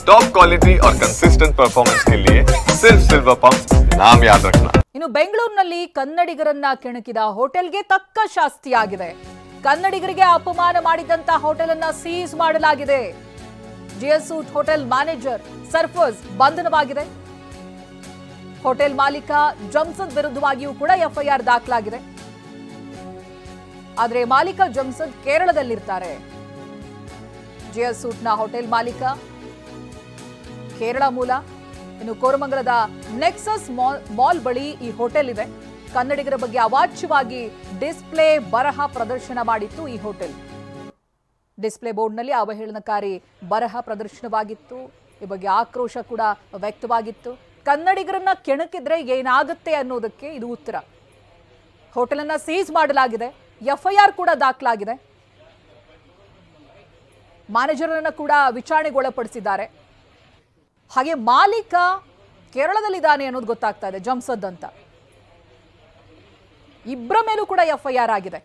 Top quality और consistent performance के लिए सिर्फ सिल्वर पंप नाम याद रखना। ಇನ್ನು ಬೆಂಗಳೂರಿನಲ್ಲಿ ಕನ್ನಡಿಗರನ್ನ ಕೆಣಕಿದ ಹೋಟೆಲ್ಗೆ ತಕ್ಕ ಶಾಸ್ತಿಯಾಗಿದೆ. ಕನ್ನಡಿಗರಿಗೆ ಅಪಮಾನ ಮಾಡಿದಂತ ಹೋಟೆಲ್ ಅನ್ನ ಸೀಸ್ ಮಾಡಲಾಗಿದೆ. ಜಿಎಸ್ ಹೋಟೆಲ್ ಮ್ಯಾನೇಜರ್ ಸರ್ಫರ್ಸ್ ಬಂಧನವಾಗಿದೆ. ಹೋಟೆಲ್ ಮಾಲೀಕ ಜಮ್ಸದ್ ವಿರುದ್ಧವಾಗಿಯೂ ಕೂಡ ಎಫ್ಐಆರ್ ದಾಖಲಾಗಿದೆ. ಆದರೆ ಮಾಲೀಕ ಜಮ್ಸದ್ ಕೇರಳದಲ್ಲಿರ್ತಾರೆ. ಜಿಎಸ್ ನ ಹೋಟೆಲ್ ಮಾಲೀಕ ಕೇರಳ ಮೂಲ. ಇನ್ನು ಕೋರಮಂಗಲದ ನೆಕ್ಸಸ್ ಮಾಲ್ ಬಳಿ ಈ ಹೋಟೆಲ್ ಇದೆ. ಕನ್ನಡಿಗರ ಬಗ್ಗೆ ಅವಾಚ್ಯವಾಗಿ ಡಿಸ್ಪ್ಲೇ ಬರಹ ಪ್ರದರ್ಶನ ಮಾಡಿತ್ತು ಈ ಹೋಟೆಲ್. ಡಿಸ್ಪ್ಲೇ ಬೋರ್ಡ್ನಲ್ಲಿ ಅವಹೇಳನಕಾರಿ ಬರಹ ಪ್ರದರ್ಶನವಾಗಿತ್ತು. ಈ ಬಗ್ಗೆ ಆಕ್ರೋಶ ಕೂಡ ವ್ಯಕ್ತವಾಗಿತ್ತು. ಕನ್ನಡಿಗರನ್ನ ಕೆಣಕಿದ್ರೆ ಏನಾಗುತ್ತೆ ಅನ್ನೋದಕ್ಕೆ ಇದು ಉತ್ತರ. ಹೋಟೆಲ್ ಅನ್ನ ಸೀಸ್ ಮಾಡಲಾಗಿದೆ. ಎಫ್ಐಆರ್ ಕೂಡ ದಾಖಲಾಗಿದೆ. ಮ್ಯಾನೇಜರ್ ಅನ್ನು ಕೂಡ ವಿಚಾರಣೆಗೊಳಪಡಿಸಿದ್ದಾರೆ. ಹಾಗೆ ಮಾಲೀಕ ಕೇರಳದಲ್ಲಿದ್ದಾನೆ ಅನ್ನೋದು ಗೊತ್ತಾಗ್ತಾ ಇದೆ, ಜಮ್ಸದ್ ಅಂತ. ಇಬ್ಬರ ಮೇಲೂ ಕೂಡ ಎಫ್ಐಆರ್ ಆಗಿದೆ.